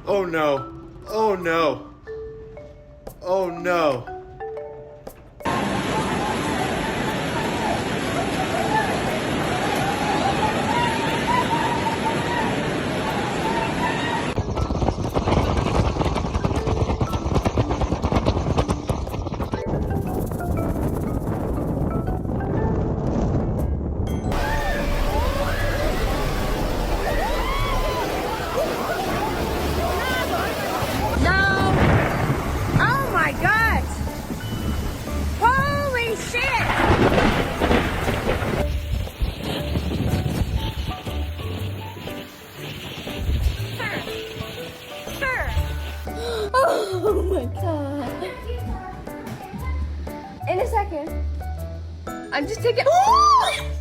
Oh no. Oh no. Oh no. Oh my God! Holy shit! Sir! Oh my God! In a second. I'm just taking. Oh!